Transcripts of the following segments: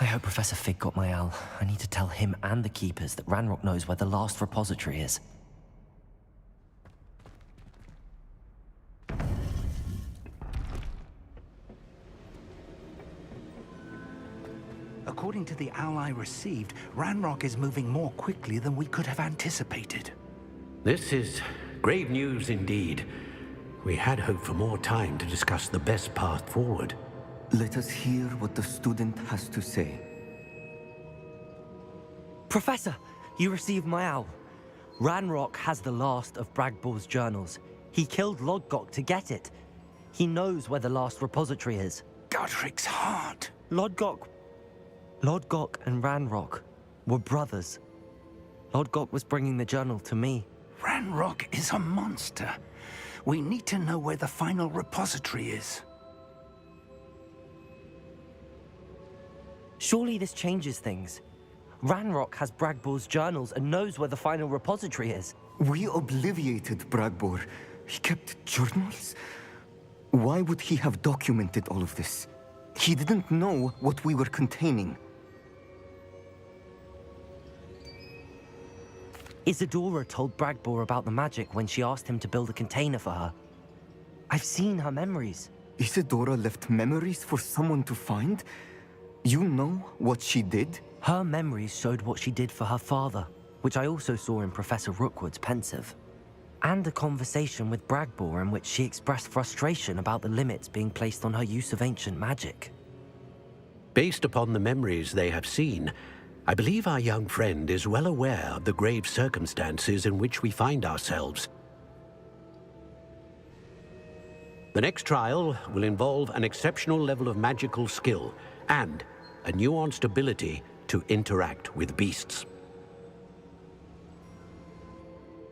hope Professor Fig got my owl. I need to tell him and the Keepers that Ranrock knows where the last repository is. According to the owl I received, Ranrock is moving more quickly than we could have anticipated. This is grave news indeed. We had hoped for more time to discuss the best path forward. Let us hear what the student has to say. Professor, you received my owl. Ranrock has the last of Bragbor's journals. He killed Lodgok to get it. He knows where the last repository is. Godric's heart. Lodgok and Ranrock were brothers. Lodgok was bringing the journal to me. Ranrock is a monster. We need to know where the final repository is. Surely this changes things. Ranrock has Bragbor's journals and knows where the final repository is. We obliviated Bragbor. He kept journals? Why would he have documented all of this? He didn't know what we were containing. Isadora told Bragbor about the magic when she asked him to build a container for her. I've seen her memories. Isadora left memories for someone to find? You know what she did? Her memories showed what she did for her father, which I also saw in Professor Rookwood's pensive. And a conversation with Bragbor in which she expressed frustration about the limits being placed on her use of ancient magic. Based upon the memories they have seen, I believe our young friend is well aware of the grave circumstances in which we find ourselves. The next trial will involve an exceptional level of magical skill and a nuanced ability to interact with beasts.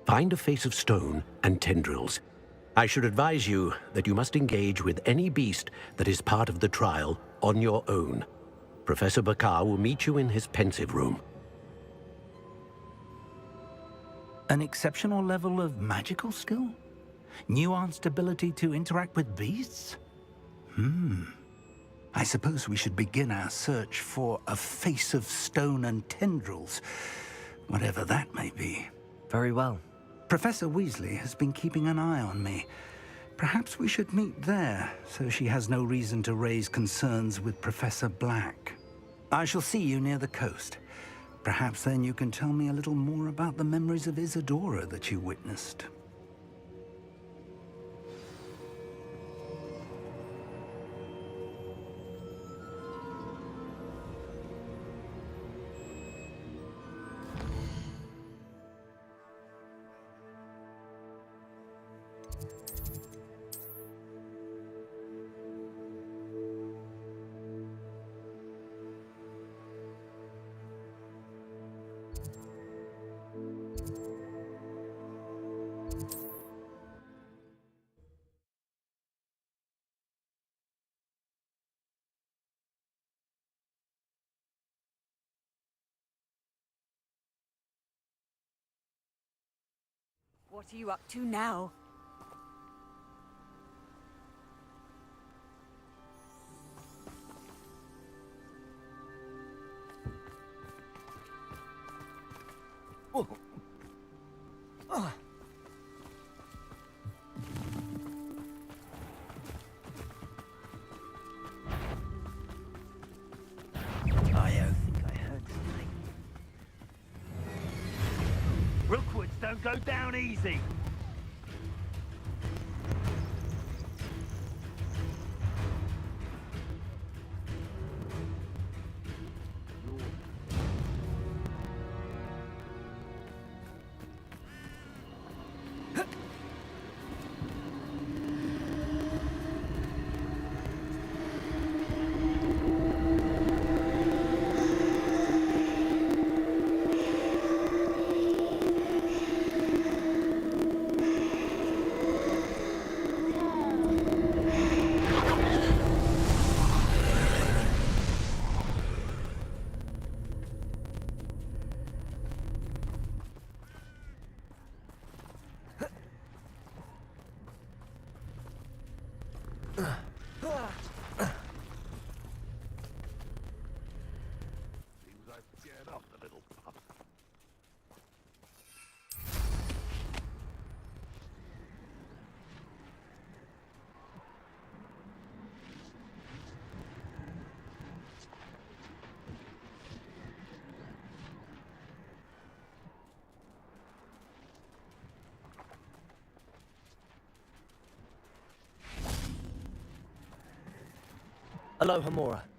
Find a face of stone and tendrils. I should advise you that you must engage with any beast that is part of the trial on your own. Professor Bakar will meet you in his pensive room. An exceptional level of magical skill? Nuanced ability to interact with beasts? I suppose we should begin our search for a face of stone and tendrils, whatever that may be. Very well. Professor Weasley has been keeping an eye on me. Perhaps we should meet there, so she has no reason to raise concerns with Professor Black. I shall see you near the coast. Perhaps then you can tell me a little more about the memories of Isadora that you witnessed. What are you up to now? Rookwoods don't go down easy. Aloha Mora.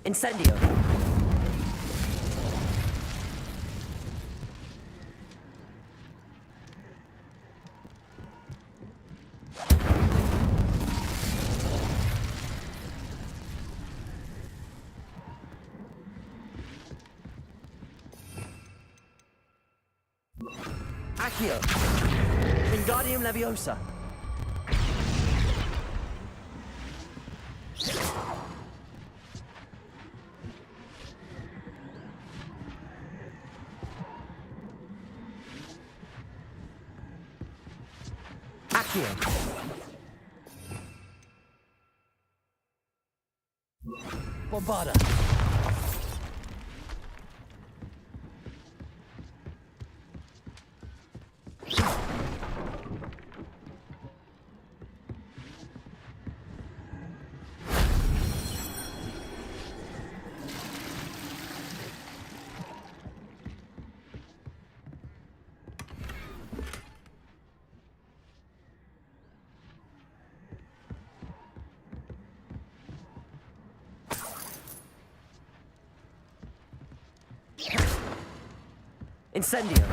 Incendio. Accio. Wingardium Leviosa. Accio. Bombarda. Incendio.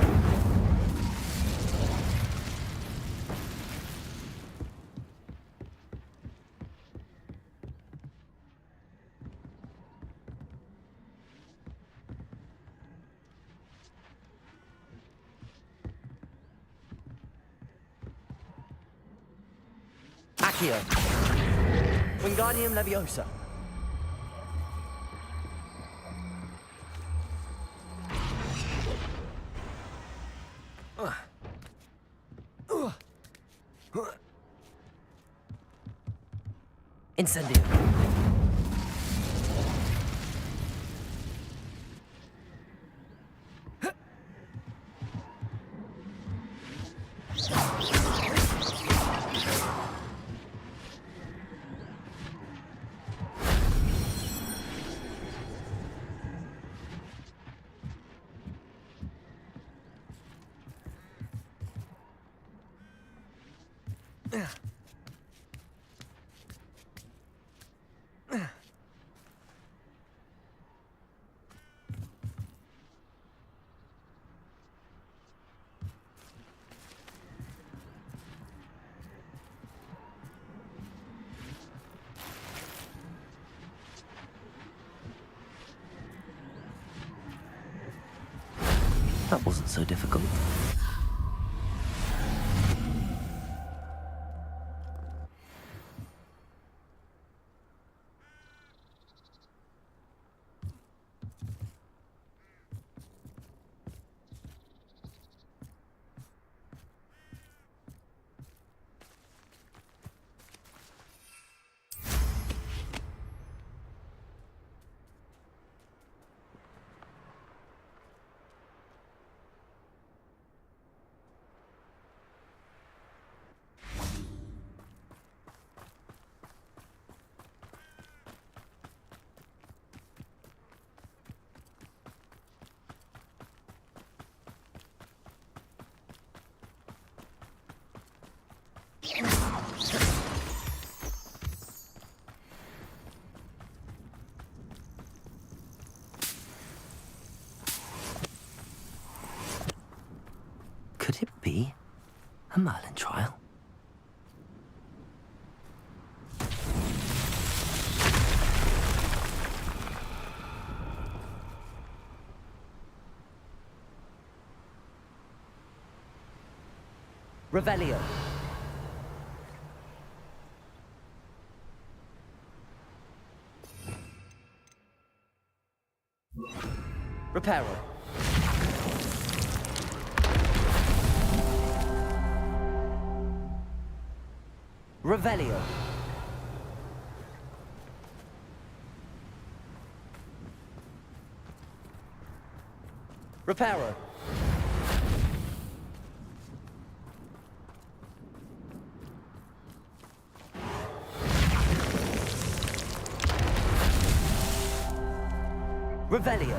Accio. Wingardium Leviosa. Incendio. That wasn't so difficult. Could it be a Merlin trial? Revelio. Reparo. Revelio. Reparo. Revelio.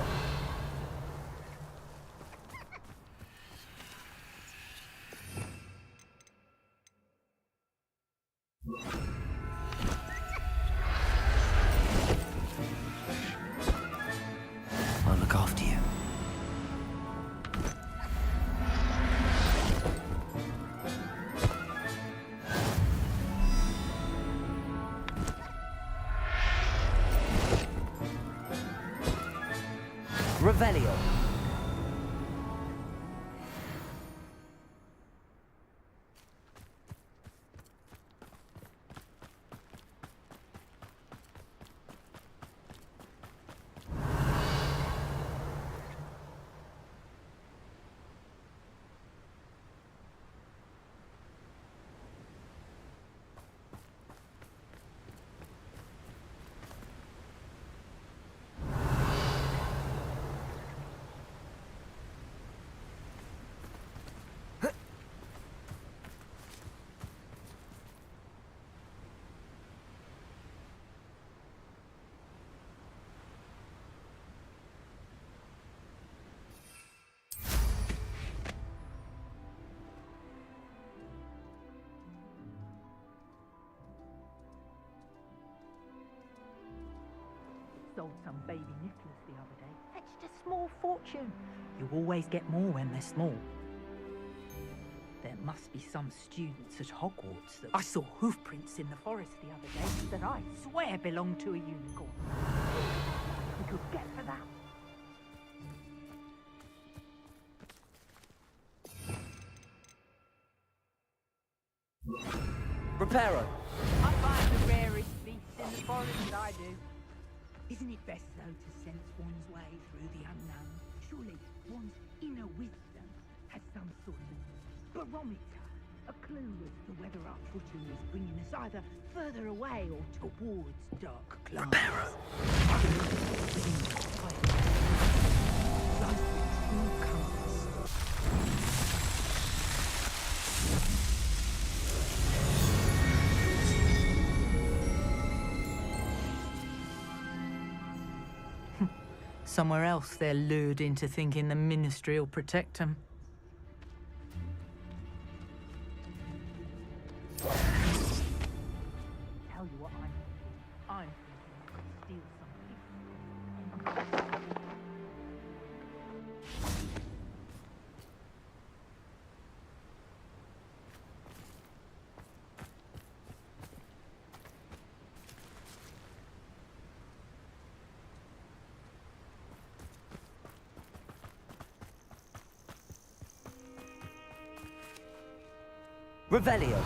I'll look after you. Revelio. Sold some baby Nicholas the other day. Fetched a small fortune. You always get more when they're small. There must be some students at Hogwarts that I saw hoof prints in the forest the other day that I swear belong to a unicorn. We could get for that. Reparo. I find the rarest beasts in the forest, I do. Isn't it best, though, to sense one's way through the unknown? Surely one's inner wisdom has some sort of barometer, a clue as to whether our footing is bringing us either further away or towards dark clouds. Reparo. Like the true compass. Somewhere else they're lured into thinking the Ministry will protect them. Tell you what I'm thinking I could steal something. Revelio.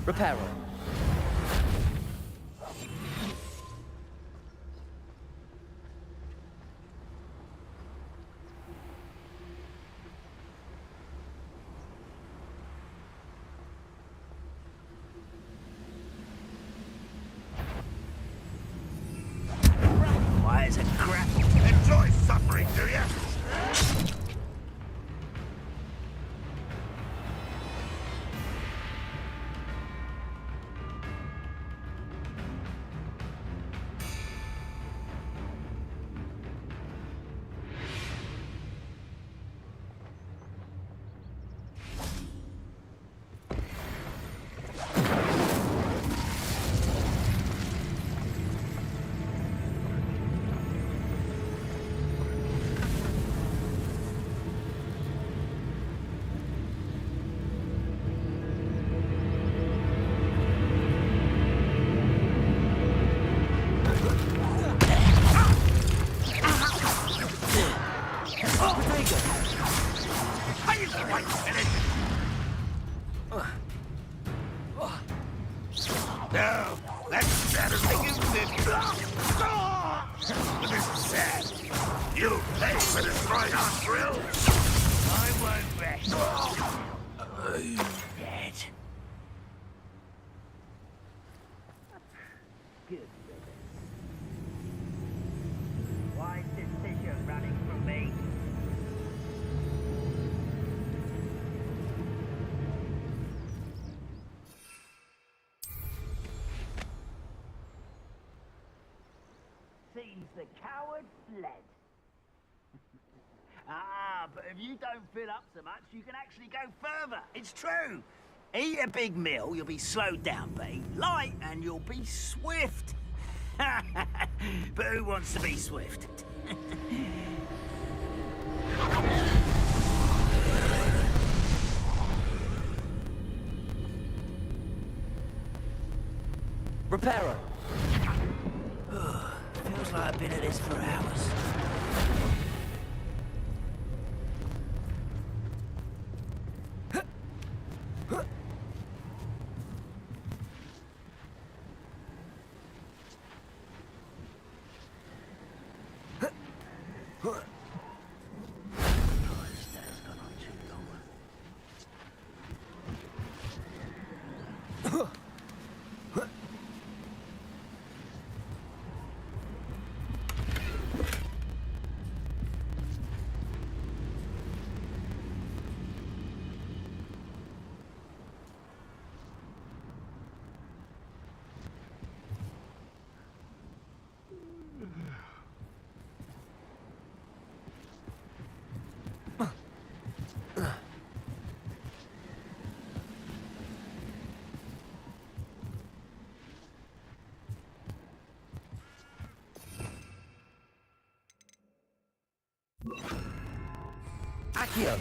Reparo. Why is it crap? Enjoy suffering, do you? No, that's better than you did. But this is sad. You pay for this right-on drill. I won't rest. Dead. Good riddance. Wise decision running from me. Seems the coward fled. But if you don't fill up so much, you can actually go further. It's true. Eat a big meal, you'll be slowed down, but eat light and you'll be swift. But who wants to be swift? Reparo. Feels like I've been at this for hours. Accio!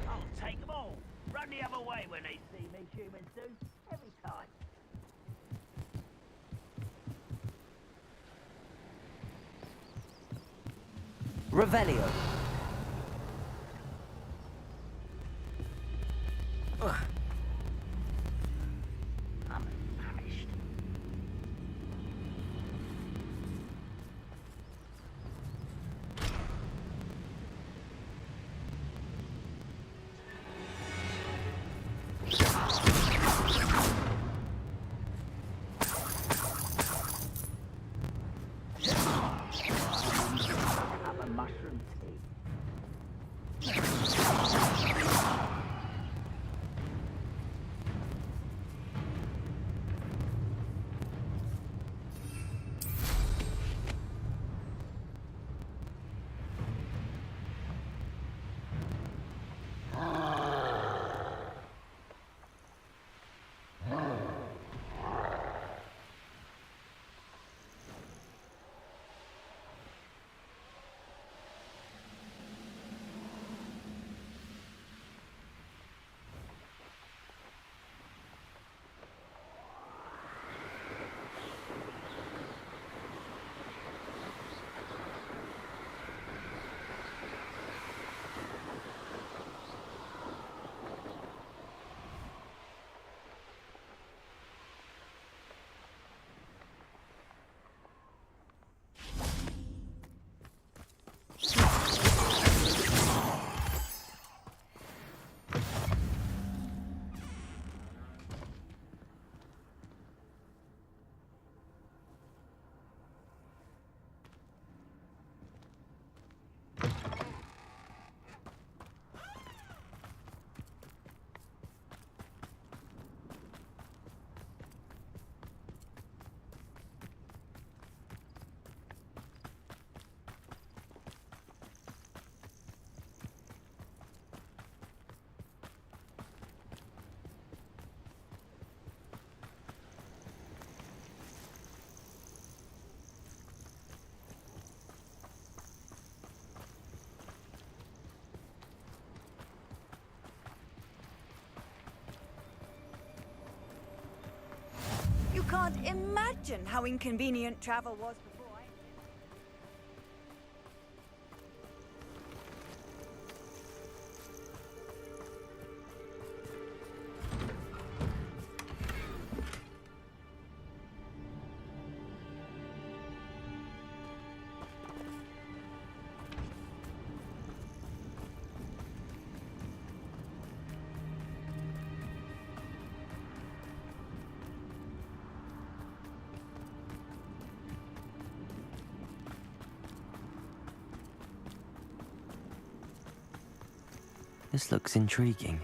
I'll take them all. Run the other way when they see me, humans do. Every time. Revelio. I'm famished. Have a mushroom tea. You can't imagine how inconvenient travel was before This looks intriguing.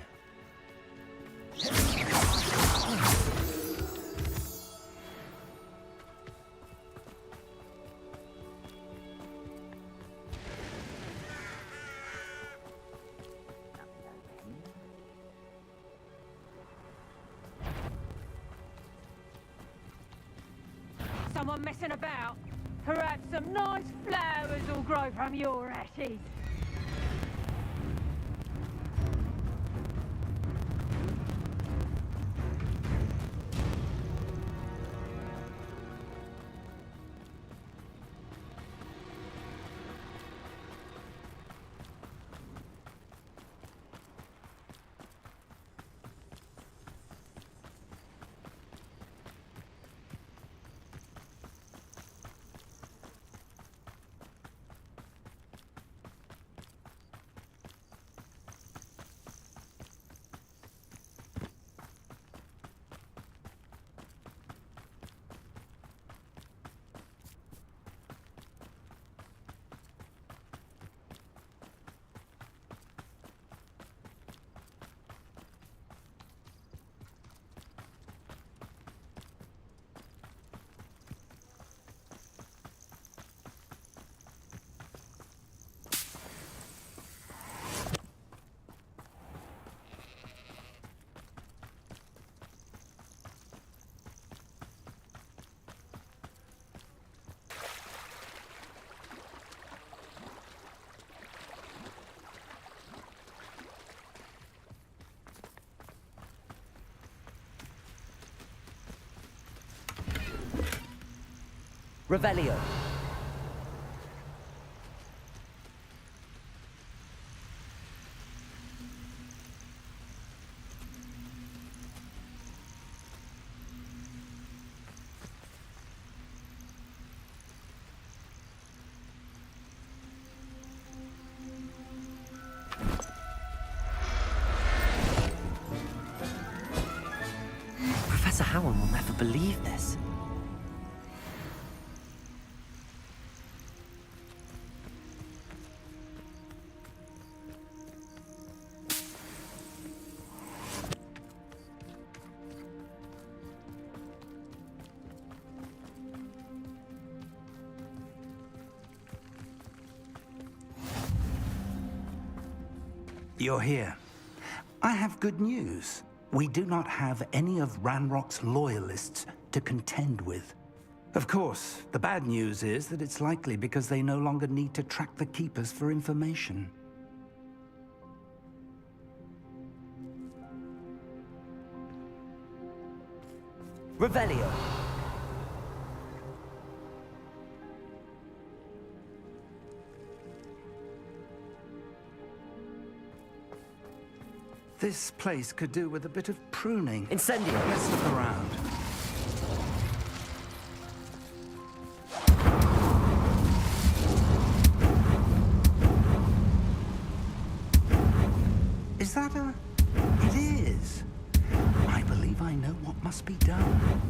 Someone messing about? Perhaps some nice flowers will grow from your ashes. Revelio. Professor Howard will never believe this. You're here. I have good news. We do not have any of Ranrock's loyalists to contend with. Of course, the bad news is that it's likely because they no longer need to track the Keepers for information. Revelio. This place could do with a bit of pruning. Incendio. Let's look around. Is that a... It is. I believe I know what must be done.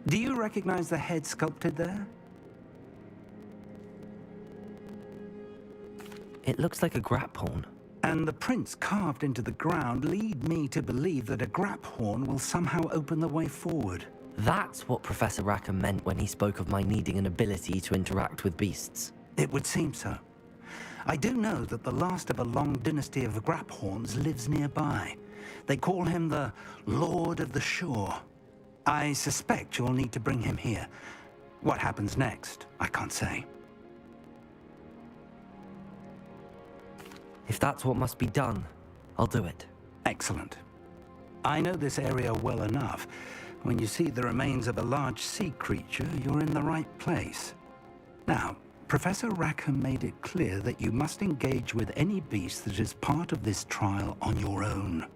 Do you recognize the head sculpted there? It looks like a grap horn. And the prints carved into the ground lead me to believe that a grap horn will somehow open the way forward. That's what Professor Rackham meant when he spoke of my needing an ability to interact with beasts. It would seem so. I do know that the last of a long dynasty of grap horns lives nearby. They call him the Lord of the Shore. I suspect you'll need to bring him here. What happens next, I can't say. If that's what must be done, I'll do it. Excellent. I know this area well enough. When you see the remains of a large sea creature, you're in the right place. Now, Professor Rackham made it clear that you must engage with any beast that is part of this trial on your own.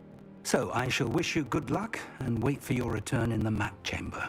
So I shall wish you good luck and wait for your return in the map chamber.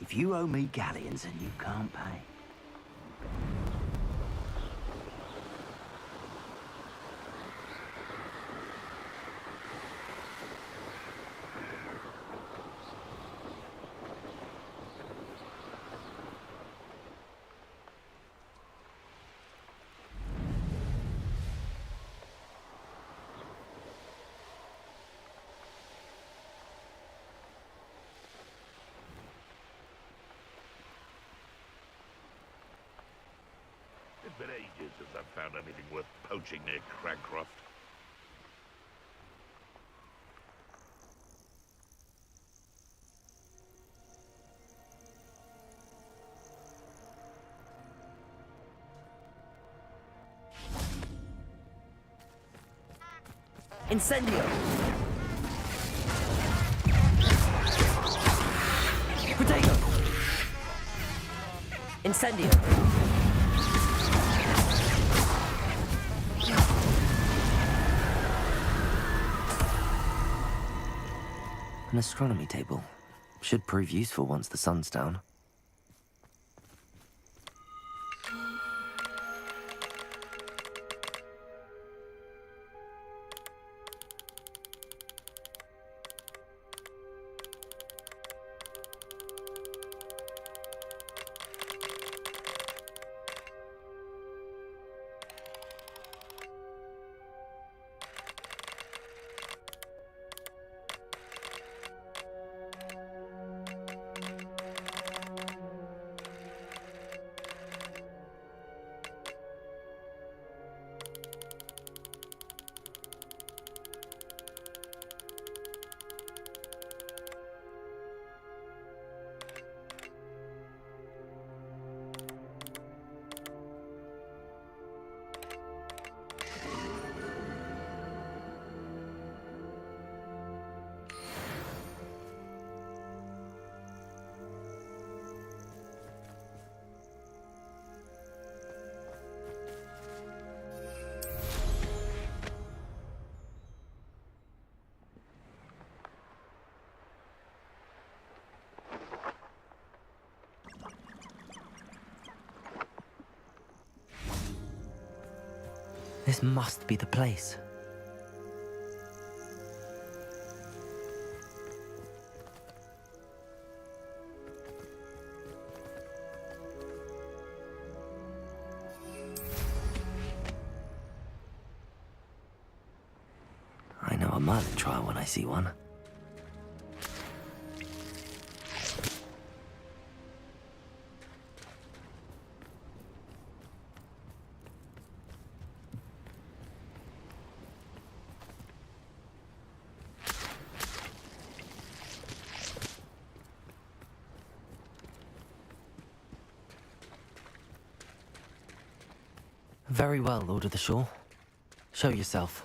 If you owe me galleons and you can't pay. It's been ages since I've found anything worth poaching near Cragcroft. Incendio! Protego! Incendio! An astronomy table. Should prove useful once the sun's down. This must be the place. I know a Merlin trial when I see one. Very well, Lord of the Shore. Show yourself.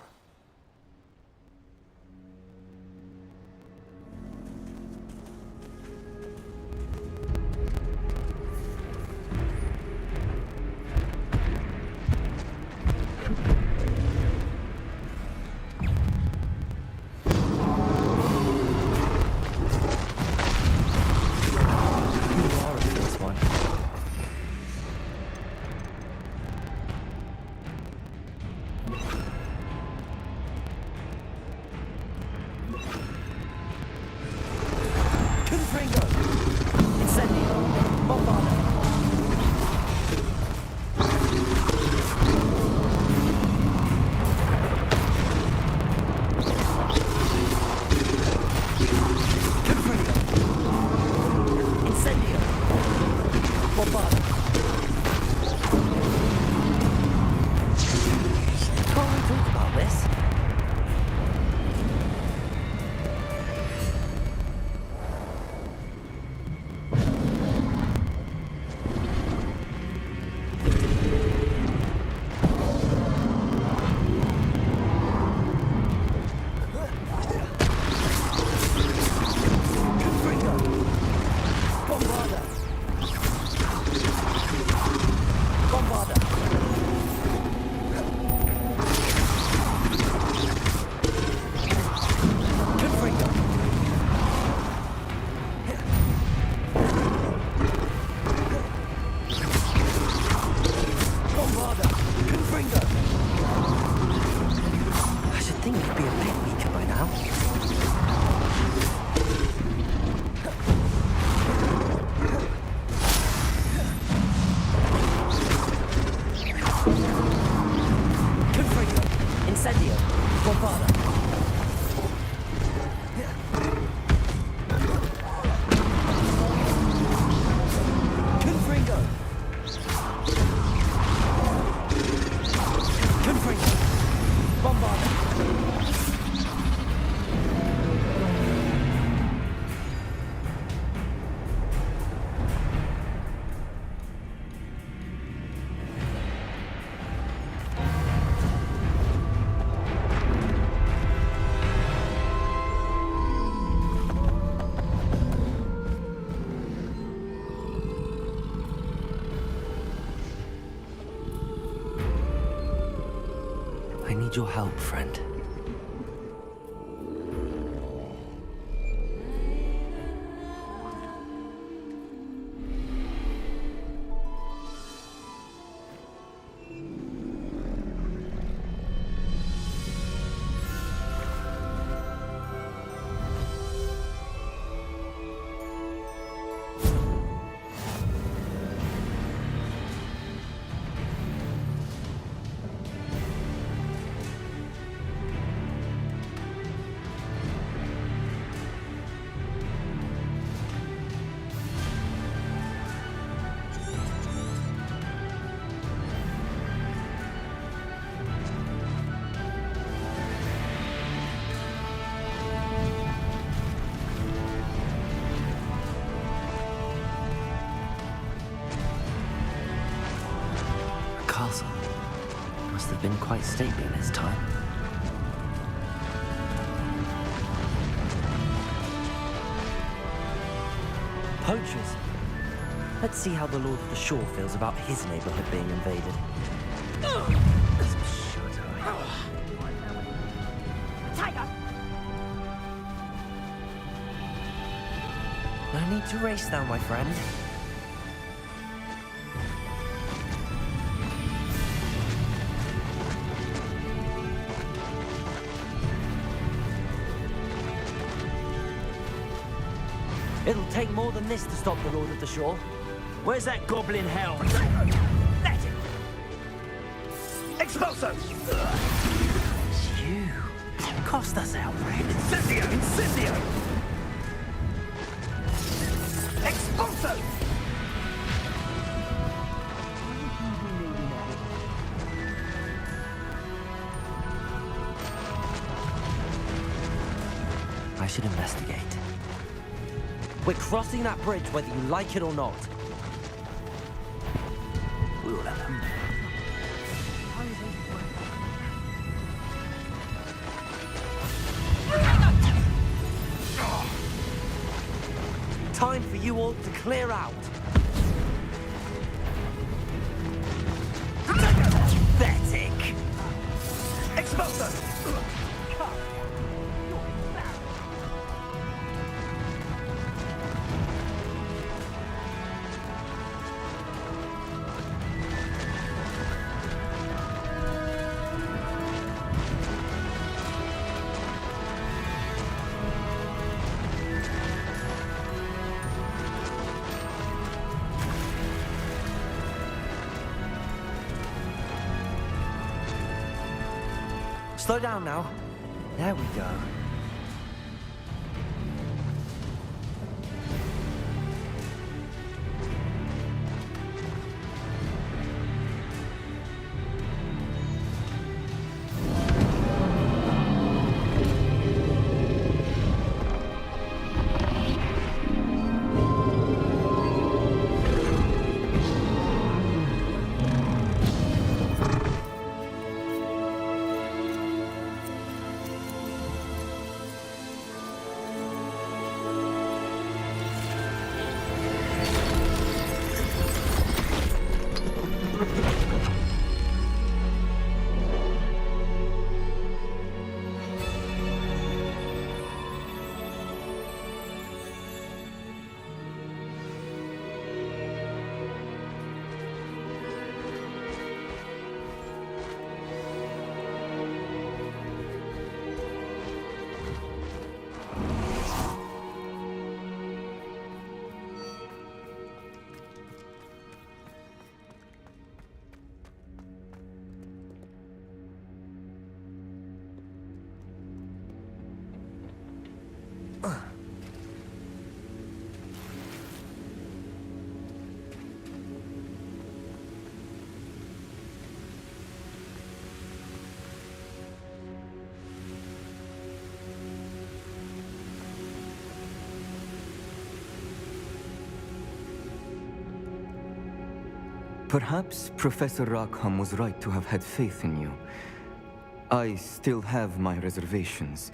need your help, friend. Castle must have been quite stately in its time. Poachers. Let's see how the Lord of the Shore feels about his neighborhood being invaded. Tiger! No need to race now, my friend. It'll take more than this to stop the Lord of the Shore. Where's that goblin hell? Let him! Expulso! It's you. Cost us, Alfred. Incendio! Incendio! Expulso! I should investigate. We're crossing that bridge whether you like it or not. We'll have them. Time for you all to clear out. Pathetic. Expulso! Slow down now. There we go. Perhaps Professor Rackham was right to have had faith in you. I still have my reservations.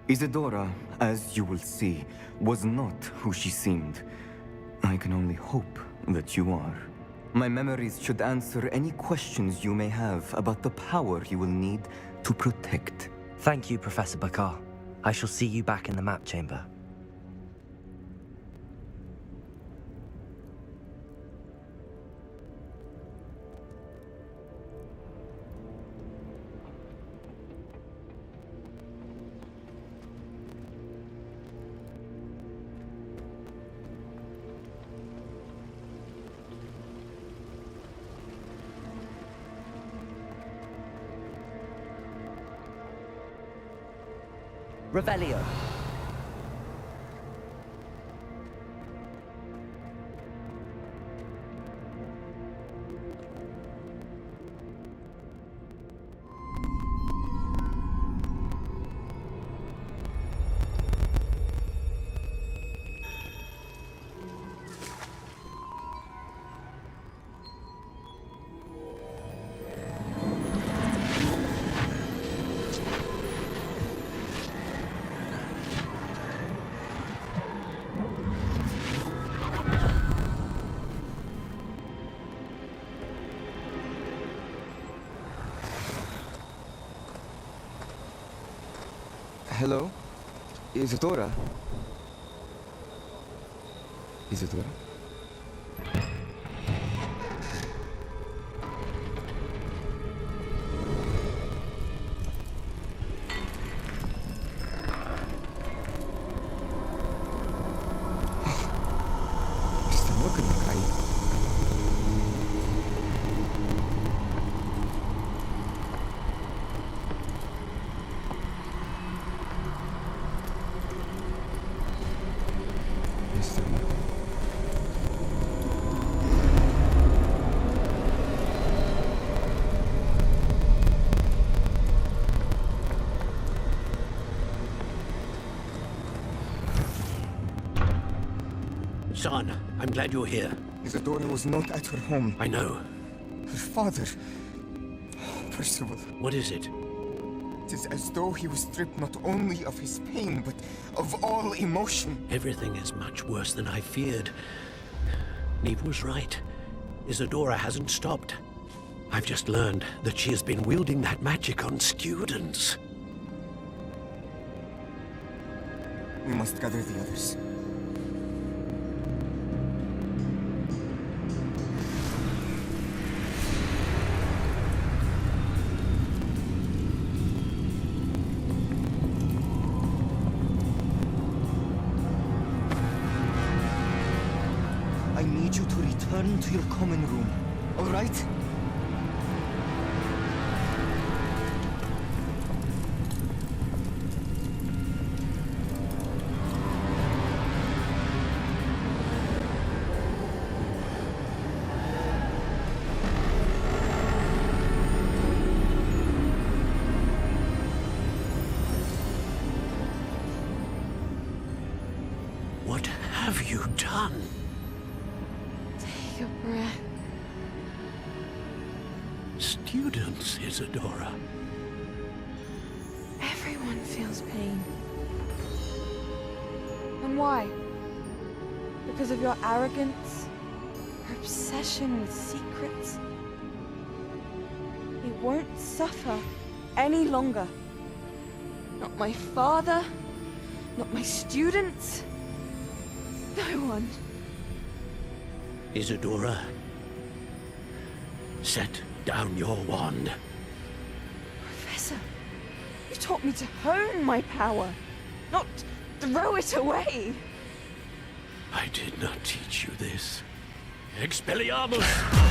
Isadora, as you will see, was not who she seemed. I can only hope that you are. My memories should answer any questions you may have about the power you will need to protect. Thank you, Professor Bakar. I shall see you back in the map chamber. Revelio. Hello? Isadora? Isadora? Está louca de cair. Son, I'm glad you're here. Isadora was not at her home. I know. Her father... Percival. What is it? It is as though he was stripped not only of his pain, but of all emotion. Everything is much worse than I feared. Neve was right. Isadora hasn't stopped. I've just learned that she has been wielding that magic on students. We must gather the others. I need you to return to your common room, all right? What have you done? Take a breath. Students, Isadora. Everyone feels pain. And why? Because of your arrogance? Your obsession with secrets? It won't suffer any longer. Not my father, not my students, no one. Isadora, set down your wand. Professor, you taught me to hone my power, not throw it away. I did not teach you this. Expelliarmus!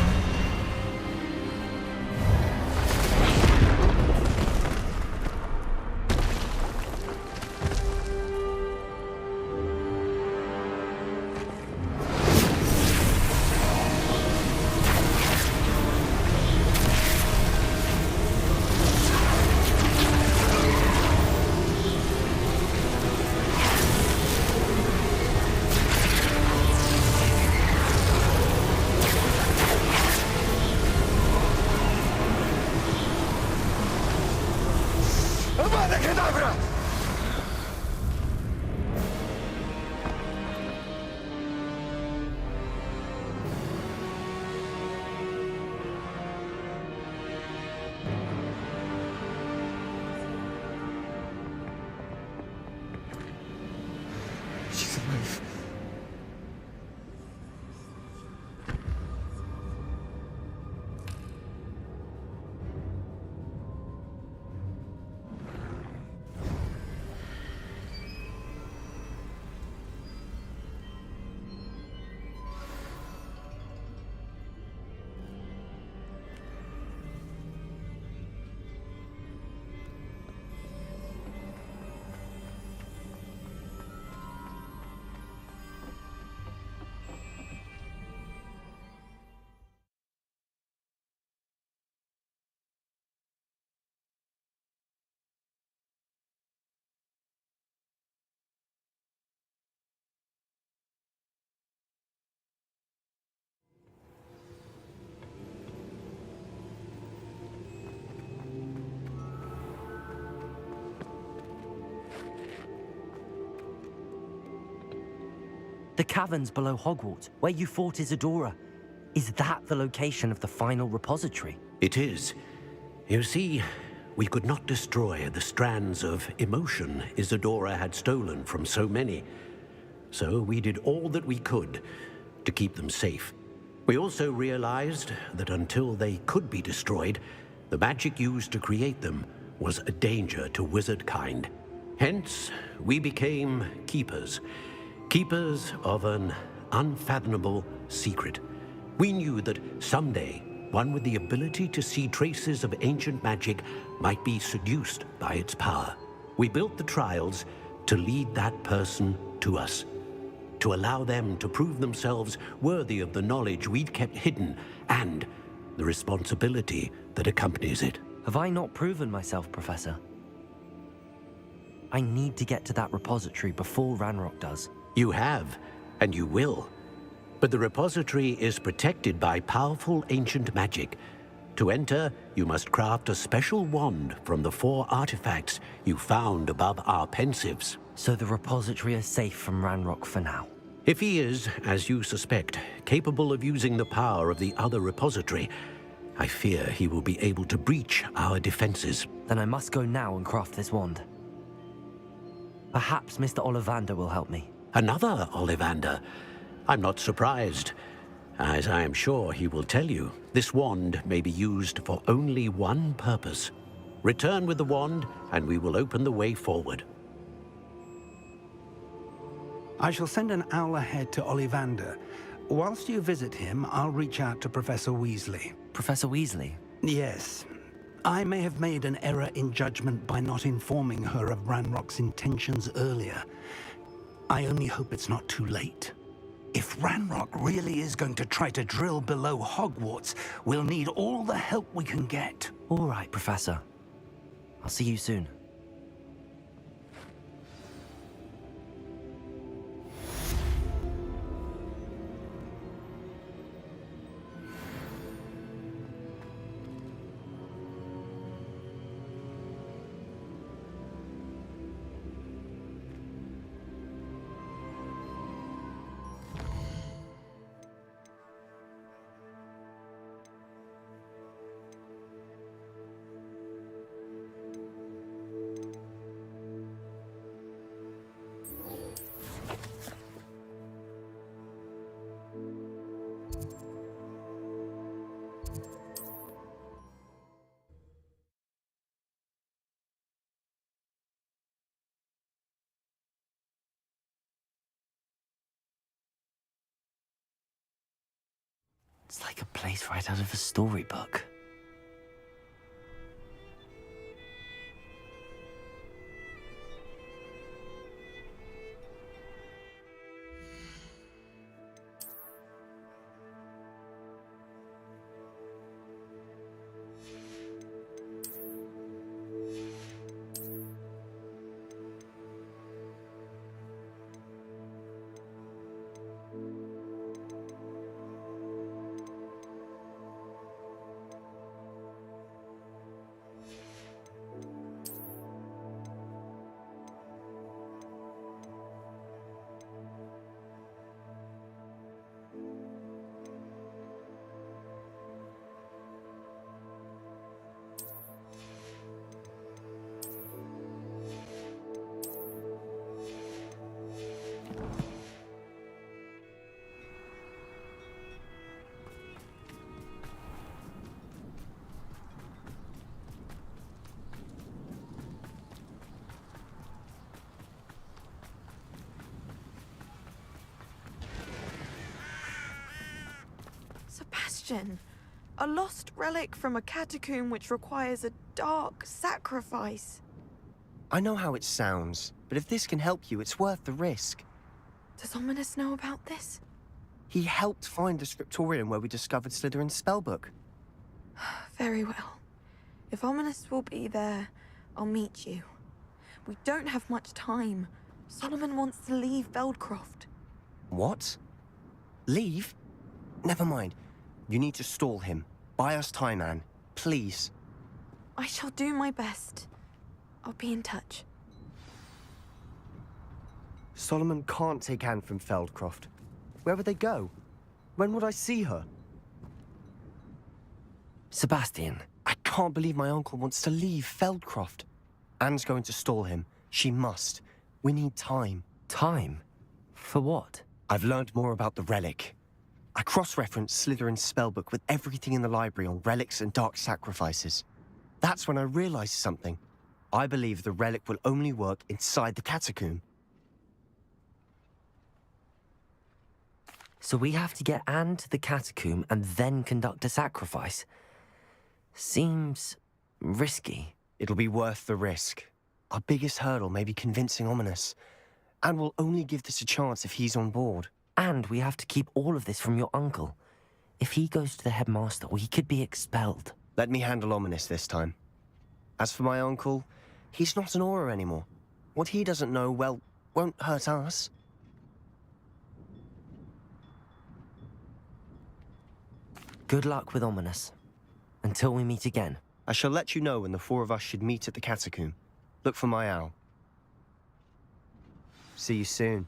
The caverns below Hogwarts, where you fought Isadora. Is that the location of the final repository? It is. You see, we could not destroy the strands of emotion Isadora had stolen from so many. So we did all that we could to keep them safe. We also realized that until they could be destroyed, the magic used to create them was a danger to wizard kind. Hence, we became keepers. Keepers of an unfathomable secret. We knew that someday, one with the ability to see traces of ancient magic might be seduced by its power. We built the trials to lead that person to us, to allow them to prove themselves worthy of the knowledge we'd kept hidden and the responsibility that accompanies it. Have I not proven myself, Professor? I need to get to that repository before Ranrock does. You have, and you will. But the repository is protected by powerful ancient magic. To enter, you must craft a special wand from the 4 artifacts you found above our pensives. So the repository is safe from Ranrock for now. If he is, as you suspect, capable of using the power of the other repository, I fear he will be able to breach our defenses. Then I must go now and craft this wand. Perhaps Mr. Ollivander will help me. Another Ollivander? I'm not surprised. As I am sure he will tell you, this wand may be used for only one purpose. Return with the wand, and we will open the way forward. I shall send an owl ahead to Ollivander. Whilst you visit him, I'll reach out to Professor Weasley. Professor Weasley? Yes. I may have made an error in judgment by not informing her of Ranrock's intentions earlier. I only hope it's not too late. If Ranrock really is going to try to drill below Hogwarts, we'll need all the help we can get. All right, Professor. I'll see you soon. It's like a place right out of a storybook. Sebastian, a lost relic from a catacomb which requires a dark sacrifice. I know how it sounds, but if this can help you, it's worth the risk. Does Ominous know about this? He helped find the scriptorium where we discovered Slytherin's spellbook. Very well. If Ominous will be there, I'll meet you. We don't have much time. Solomon wants to leave Veldcroft. What? Leave? Never mind. You need to stall him. Buy us time, Anne. Please. I shall do my best. I'll be in touch. Solomon can't take Anne from Feldcroft. Where would they go? When would I see her? Sebastian, I can't believe my uncle wants to leave Feldcroft. Anne's going to stall him. She must. We need time. time? For what? I've learned more about the relic. I cross-referenced Slytherin's spellbook with everything in the library on relics and dark sacrifices. That's when I realized something. I believe the relic will only work inside the catacomb. So we have to get Anne to the catacomb and then conduct a sacrifice? Seems risky. It'll be worth the risk. Our biggest hurdle may be convincing Ominous. And we'll only give this a chance if he's on board. And we have to keep all of this from your uncle. If he goes to the headmaster, well, he could be expelled. Let me handle Ominous this time. As for my uncle, he's not an Auror anymore. What he doesn't know, well, won't hurt us. Good luck with Ominous. Until we meet again. I shall let you know when the four of us should meet at the catacomb. Look for my owl. See you soon.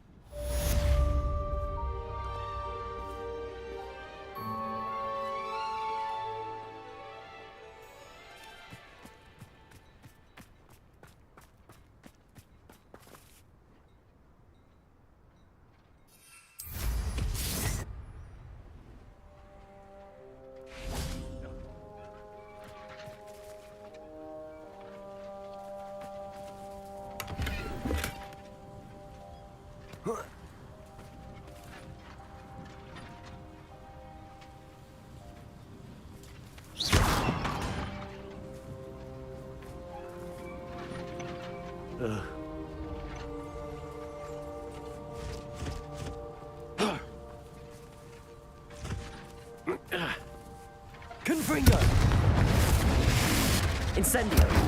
Confringo! Incendio!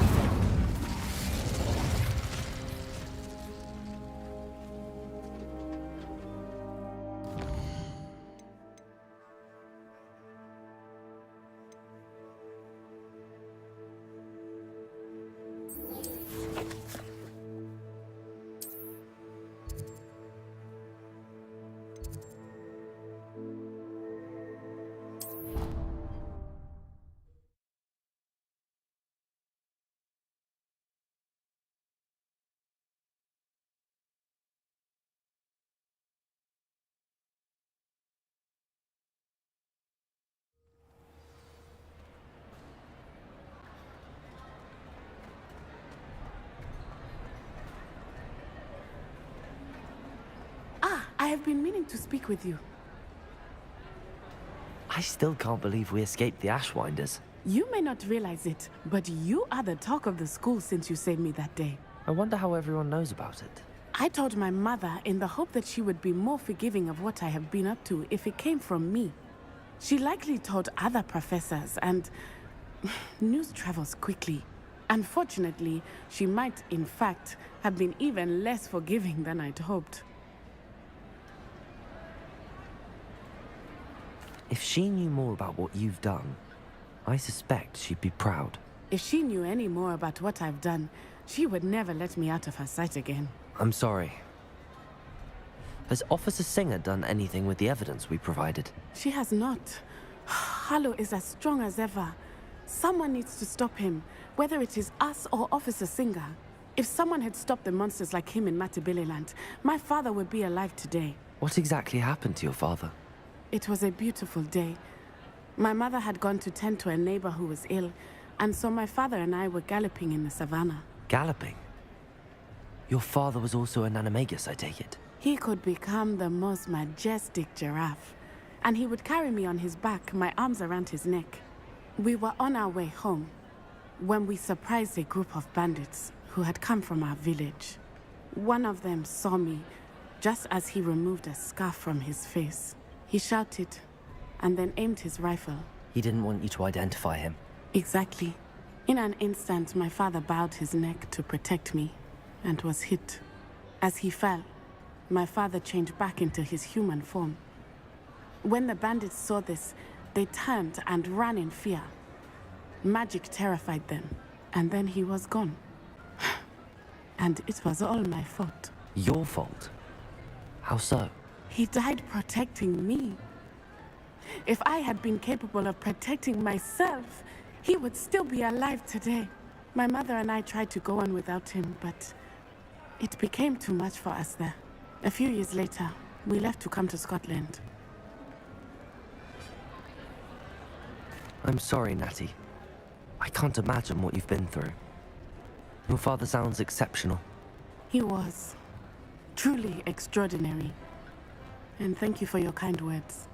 I have been meaning to speak with you. I still can't believe we escaped the Ashwinders. You may not realize it, but you are the talk of the school since you saved me that day. I wonder how everyone knows about it. I told my mother in the hope that she would be more forgiving of what I have been up to if it came from me. She likely told other professors, and news travels quickly. Unfortunately, she might, in fact, have been even less forgiving than I'd hoped. If she knew more about what you've done, I suspect she'd be proud. If she knew any more about what I've done, she would never let me out of her sight again. I'm sorry. Has Officer Singer done anything with the evidence we provided? She has not. Harlow is as strong as ever. Someone needs to stop him, whether it is us or Officer Singer. If someone had stopped the monsters like him in Matabeleland, my father would be alive today. What exactly happened to your father? It was a beautiful day. My mother had gone to tend to a neighbor who was ill, and so my father and I were galloping in the savannah. Galloping? Your father was also an animagus, I take it? He could become the most majestic giraffe, and he would carry me on his back, my arms around his neck. We were on our way home when we surprised a group of bandits who had come from our village. One of them saw me just as he removed a scarf from his face. He shouted and then aimed his rifle. He didn't want you to identify him. Exactly. In an instant, my father bowed his neck to protect me and was hit. As he fell, my father changed back into his human form. When the bandits saw this, they turned and ran in fear. Magic terrified them, and then he was gone. And it was all my fault. Your fault? How so? He died protecting me. If I had been capable of protecting myself, he would still be alive today. My mother and I tried to go on without him, but it became too much for us there. A few years later, we left to come to Scotland. I'm sorry, Natty. I can't imagine what you've been through. Your father sounds exceptional. He was truly extraordinary. And thank you for your kind words.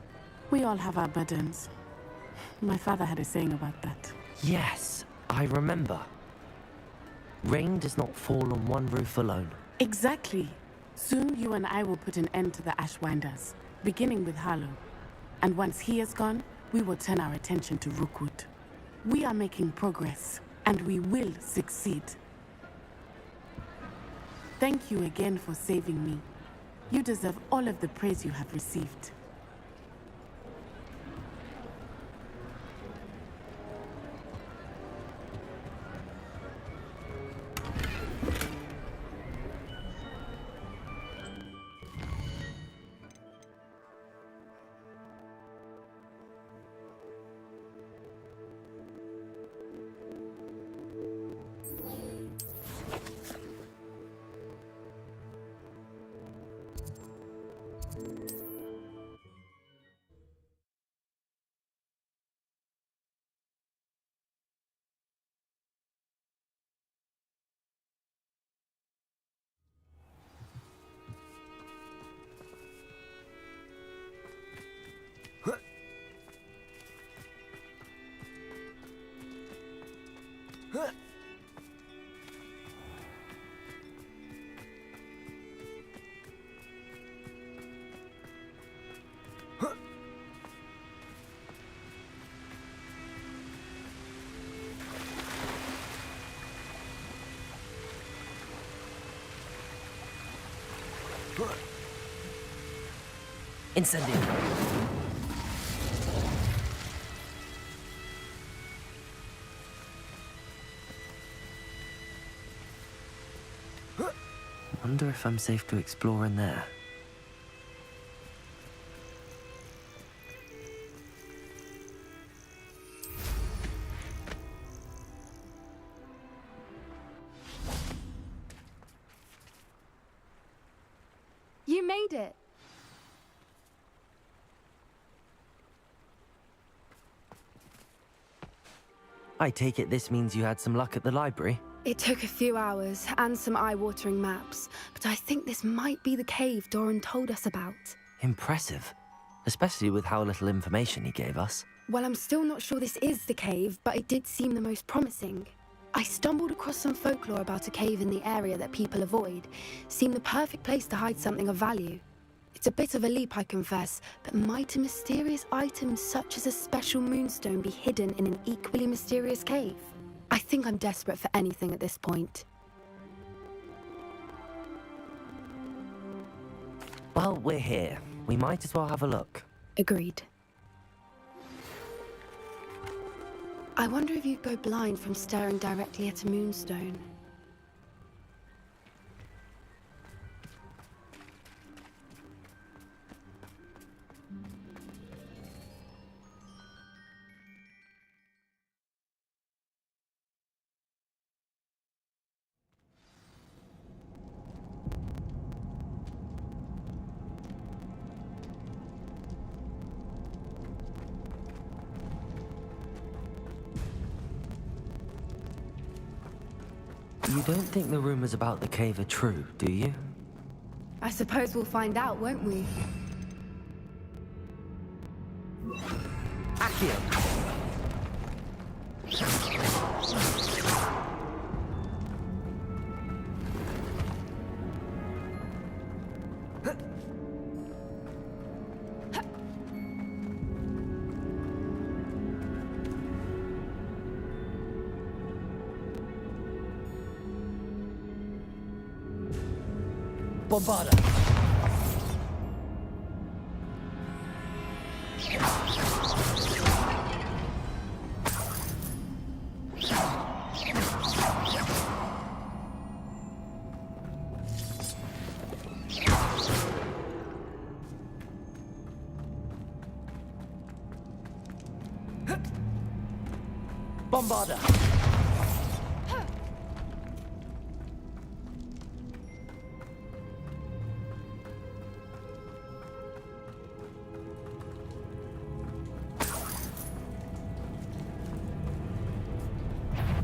We all have our burdens. My father had a saying about that. Yes, I remember. Rain does not fall on one roof alone. Exactly. Soon you and I will put an end to the Ashwinders, beginning with Harlow. And once he is gone, we will turn our attention to Rookwood. We are making progress, and we will succeed. Thank you again for saving me. You deserve all of the praise you have received. Incendio. Wonder if I'm safe to explore in there. You made it. I take it this means you had some luck at the library? It took a few hours and some eye-watering maps, but I think this might be the cave Doran told us about. Impressive. Especially with how little information he gave us. Well, I'm still not sure this is the cave, but it did seem the most promising. I stumbled across some folklore about a cave in the area that people avoid. Seemed the perfect place to hide something of value. It's a bit of a leap, I confess, but might a mysterious item such as a special moonstone be hidden in an equally mysterious cave? I think I'm desperate for anything at this point. Well, we're here. We might as well have a look. Agreed. I wonder if you'd go blind from staring directly at a moonstone. You don't think the rumors about the cave are true, do you? I suppose we'll find out, won't we? Accio! Bombarda! Bombarder!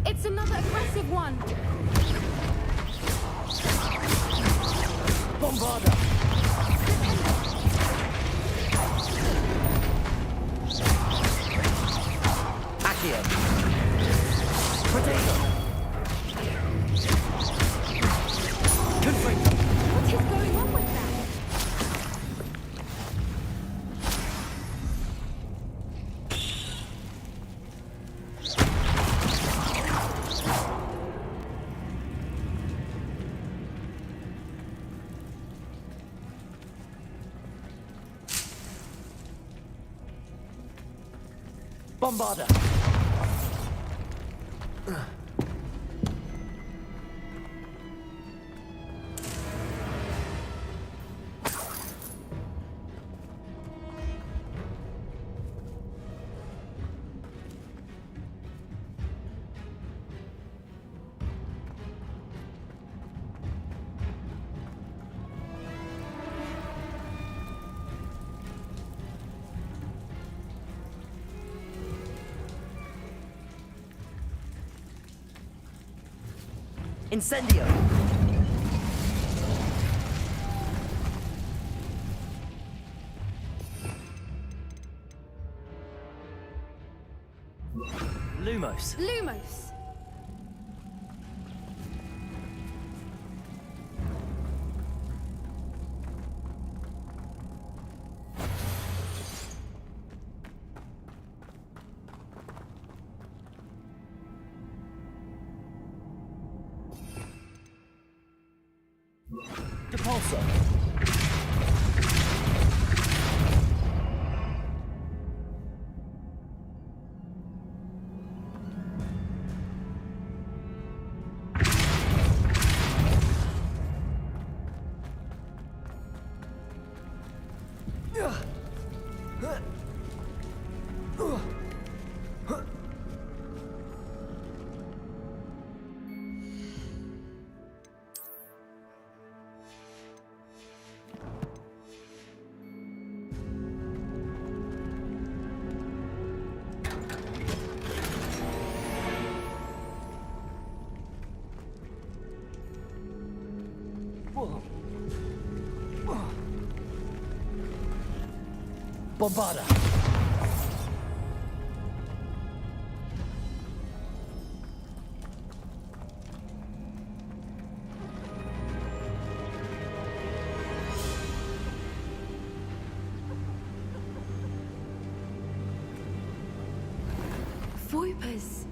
It's another aggressive one! Bombarder! Accio! Potato! Confringo! What is going on with that? Bombarder! Incendio! Lumos! Lumos! Depulso! Bombarder! Voipers!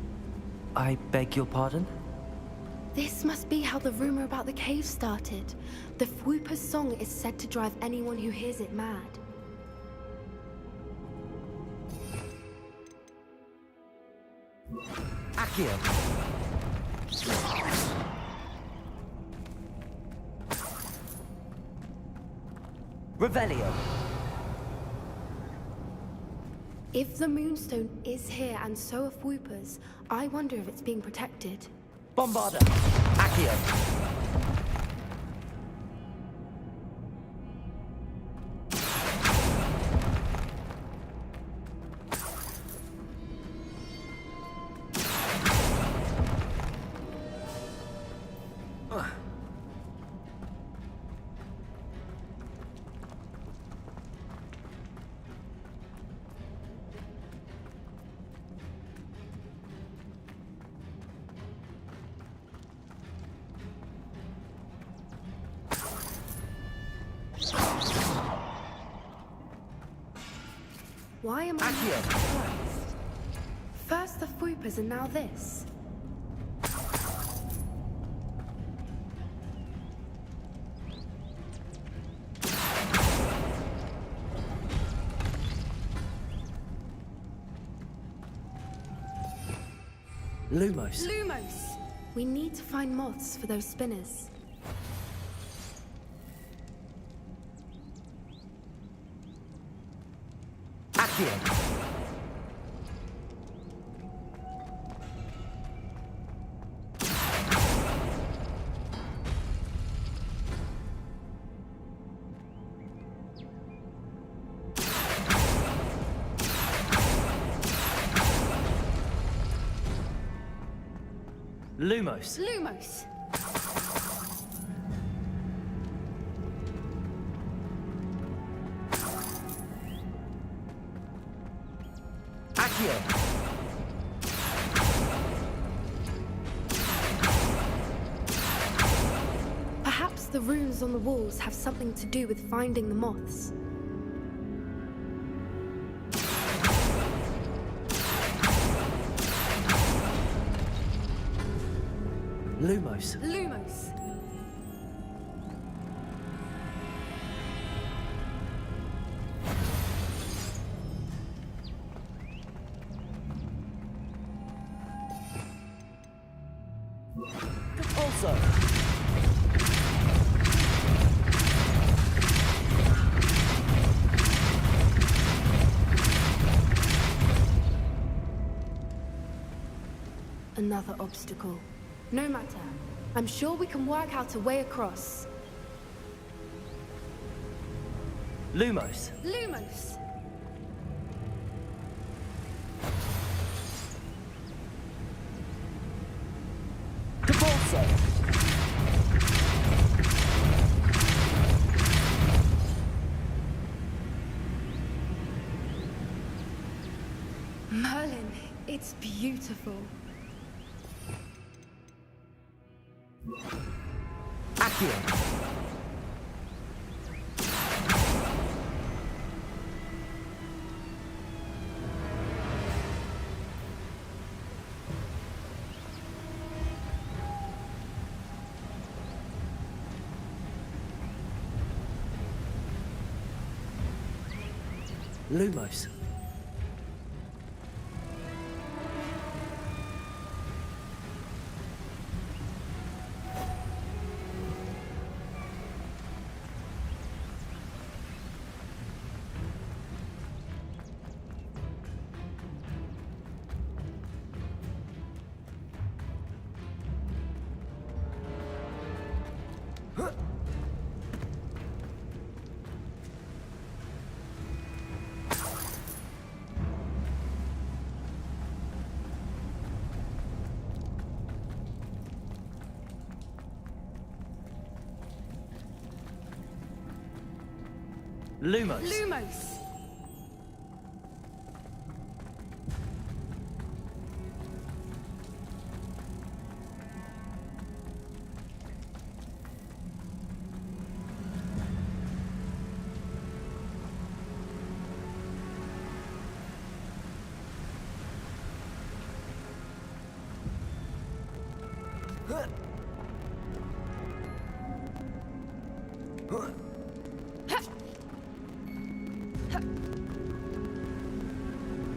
I beg your pardon? This must be how the rumor about the cave started. The Fwooper's song is said to drive anyone who hears it mad. Accio! Revelio! If the Moonstone is here and so are Fwoopers, I wonder if it's being protected. Bombarder! Accio! Why am I not surprised? First the Fwoopers and now this. Lumos! Lumos! We need to find moths for those spinners. Accio! Lumos. Lumos. Accio. Perhaps the runes on the walls have something to do with finding the moths. Lumos. Lumos. Also. Another obstacle. No matter. I'm sure we can work out a way across. Lumos. Lumos. Depulso. Merlin, it's beautiful. Accio. Lumos. Lumos. Lumos.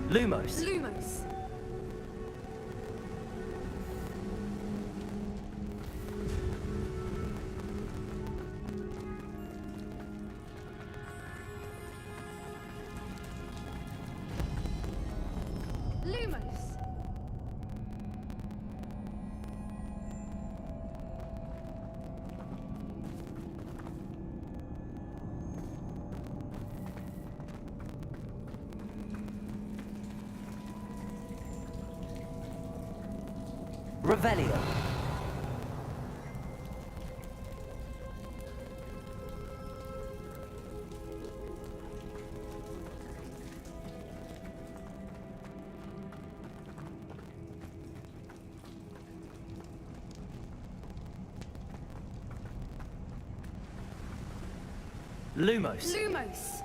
Lumos. Lumos. Lumos. Revelio. Lumos. Lumos.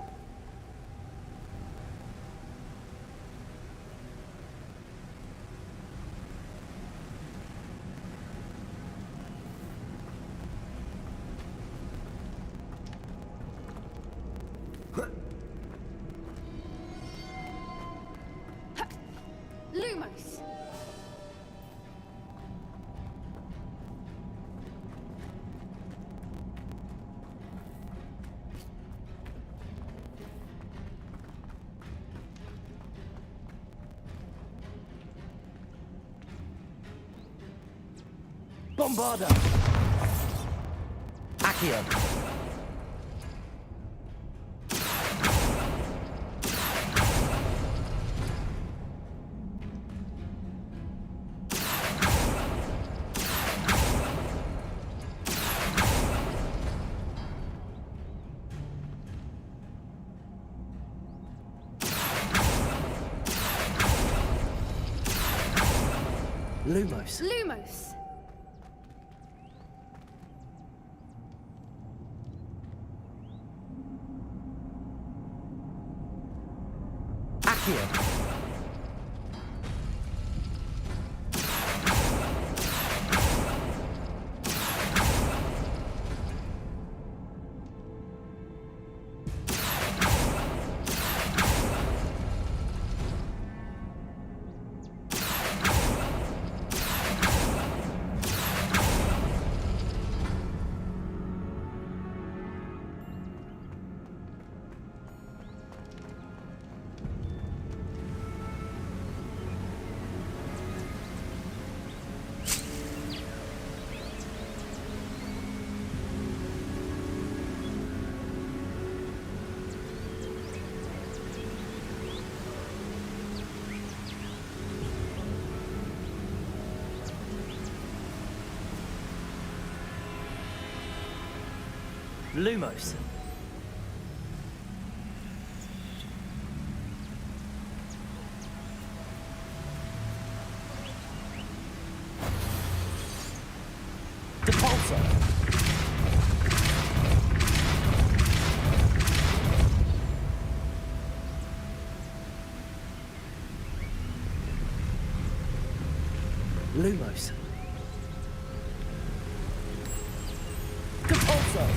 Lumos. Bombarda. Accio. Lumos. Lumos! Accio. Lumos. Depulsor. Lumos. Depulsor.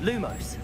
Lumos.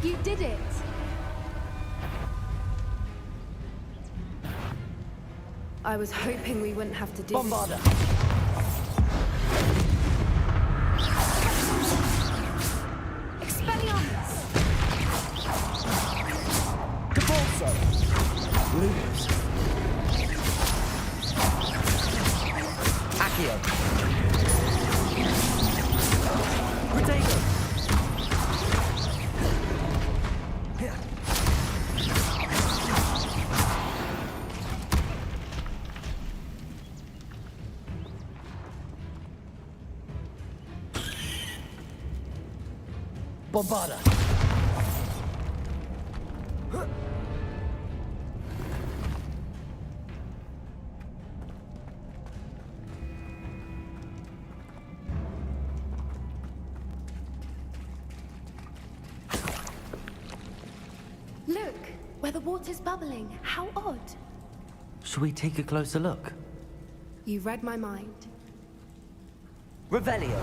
You did it! I was hoping we wouldn't have to do Bombarder. Expelliarmus! Depulsor. Lumos. Accio. Protego. Bombarder. Look, where the water's bubbling. How odd. Shall we take a closer look? You read my mind. Revelio.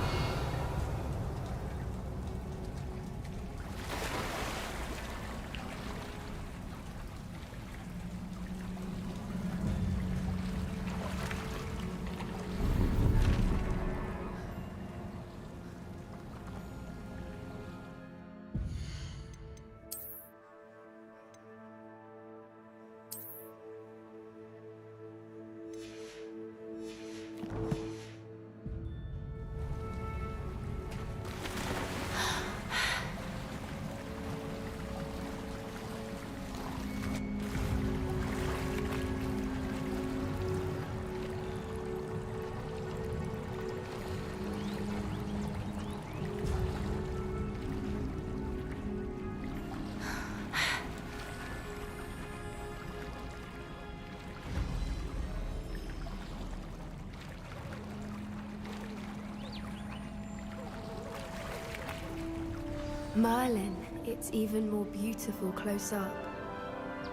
Merlin, it's even more beautiful close up.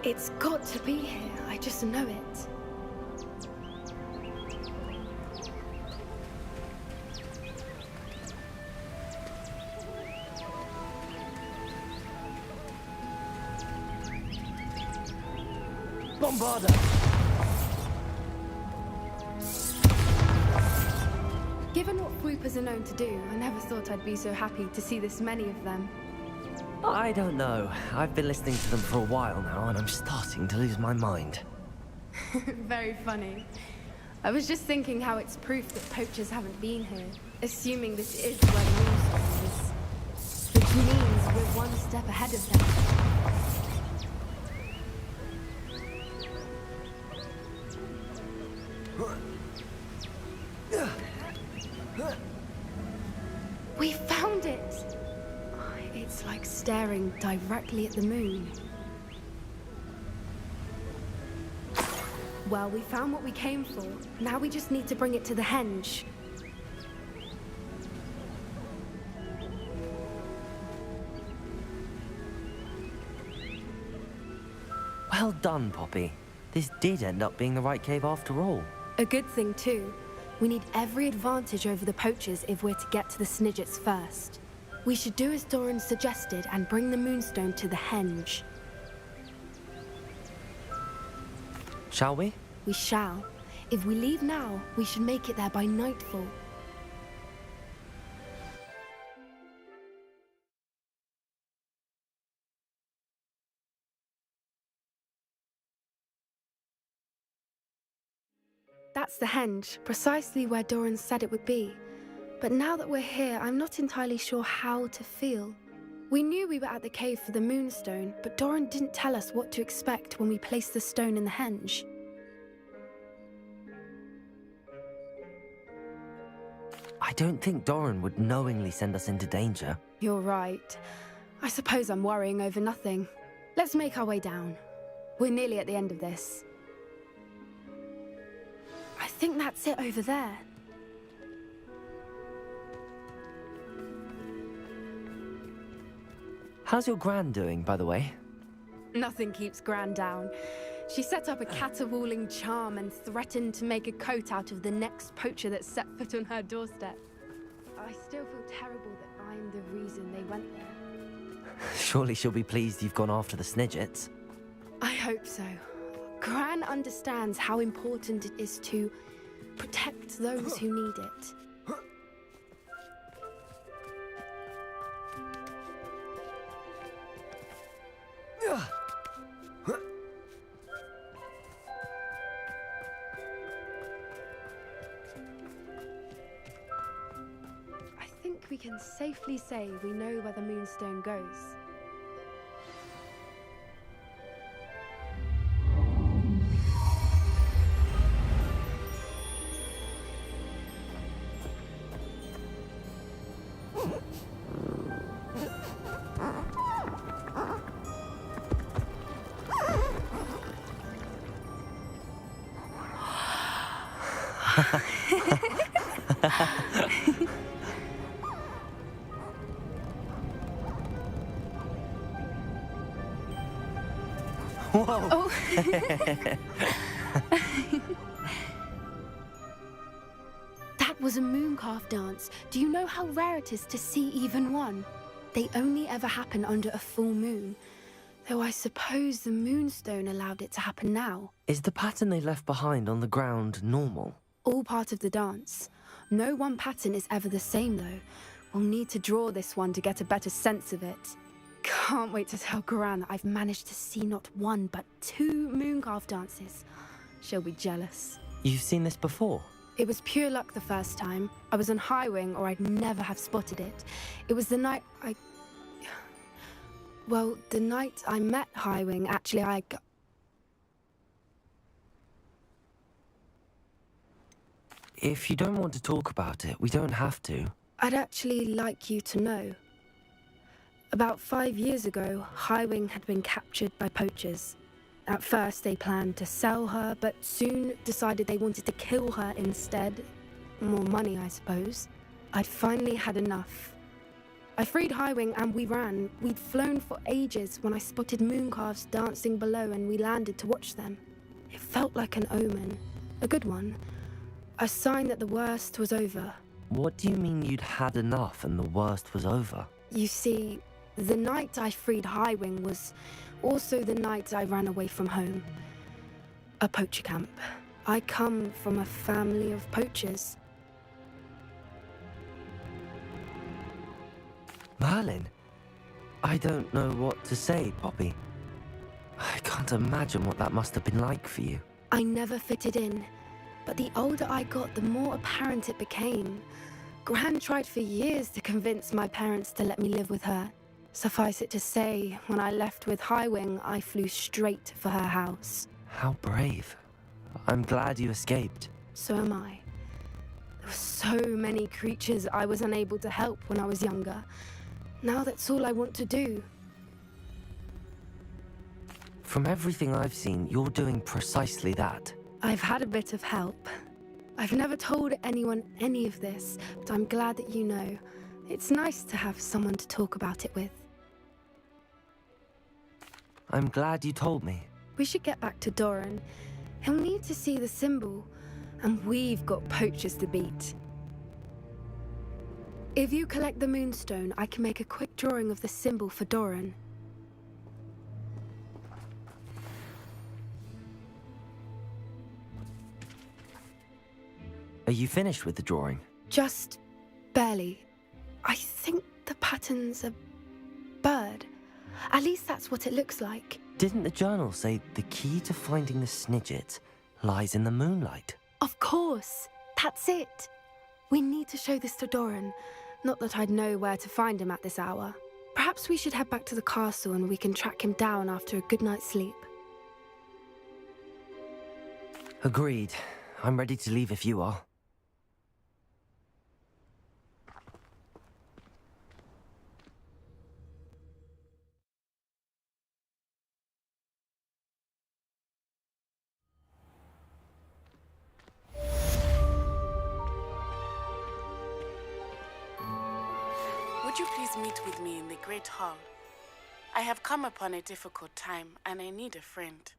It's got to be here, I just know it. Bombarder. Given what Swoopers are known to do, I never thought I'd be so happy to see this many of them. I don't know. I've been listening to them for a while now, and I'm starting to lose my mind. Very funny. I was just thinking how it's proof that poachers haven't been here, assuming this is where the Moonstone is. Which means we're one step ahead of them. We found it! It's like staring directly at the moon. Well, we found what we came for. Now we just need to bring it to the henge. Well done, Poppy. This did end up being the right cave after all. A good thing, too. We need every advantage over the poachers if we're to get to the Snidgets first. We should do as Doran suggested and bring the Moonstone to the henge. Shall we? We shall. If we leave now, we should make it there by nightfall. That's the henge, precisely where Doran said it would be. But now that we're here, I'm not entirely sure how to feel. We knew we were at the cave for the Moonstone, but Doran didn't tell us what to expect when we placed the stone in the henge. I don't think Doran would knowingly send us into danger. You're right. I suppose I'm worrying over nothing. Let's make our way down. We're nearly at the end of this. I think that's it over there. How's your Gran doing, by the way? Nothing keeps Gran down. She set up a caterwauling charm and threatened to make a coat out of the next poacher that set foot on her doorstep. I still feel terrible that I'm the reason they went there. Surely she'll be pleased you've gone after the Snidgets. I hope so. Gran understands how important it is to protect those who need it. I think we can safely say we know where the Moonstone goes. Whoa! Oh. That was a mooncalf dance. Do you know how rare it is to see even one? They only ever happen under a full moon. Though I suppose the Moonstone allowed it to happen now. Is the pattern they left behind on the ground normal? All part of the dance. No one pattern is ever the same, though. We'll need to draw this one to get a better sense of it. Can't wait to tell Gran that I've managed to see not one, but 2 mooncalf dances. She'll be jealous. You've seen this before? It was pure luck the first time. I was on Highwing, or I'd never have spotted it. It was the night Well, the night I met Highwing, actually, If you don't want to talk about it, we don't have to. I'd actually like you to know. About 5 years ago, Highwing had been captured by poachers. At first, they planned to sell her, but soon decided they wanted to kill her instead. More money, I suppose. I'd finally had enough. I freed Highwing and we ran. We'd flown for ages when I spotted mooncalves dancing below and we landed to watch them. It felt like an omen. A good one. A sign that the worst was over. What do you mean you'd had enough and the worst was over? You see, the night I freed Highwing was also the night I ran away from home. A poacher camp. I come from a family of poachers. Berlin? I don't know what to say, Poppy. I can't imagine what that must have been like for you. I never fitted in, but the older I got, the more apparent it became. Gran tried for years to convince my parents to let me live with her. Suffice it to say, when I left with Highwing, I flew straight for her house. How brave. I'm glad you escaped. So am I. There were so many creatures I was unable to help when I was younger. Now that's all I want to do. From everything I've seen, you're doing precisely that. I've had a bit of help. I've never told anyone any of this, but I'm glad that you know. It's nice to have someone to talk about it with. I'm glad you told me. We should get back to Doran. He'll need to see the symbol, and we've got poachers to beat. If you collect the moonstone, I can make a quick drawing of the symbol for Doran. Are you finished with the drawing? Just barely. I think the pattern's a bird. At least that's what it looks like. Didn't the journal say the key to finding the Snidget lies in the moonlight? Of course. That's it. We need to show this to Doran. Not that I'd know where to find him at this hour. Perhaps we should head back to the castle and we can track him down after a good night's sleep. Agreed. I'm ready to leave if you are. Would you please meet with me in the Great Hall? I have come upon a difficult time and I need a friend.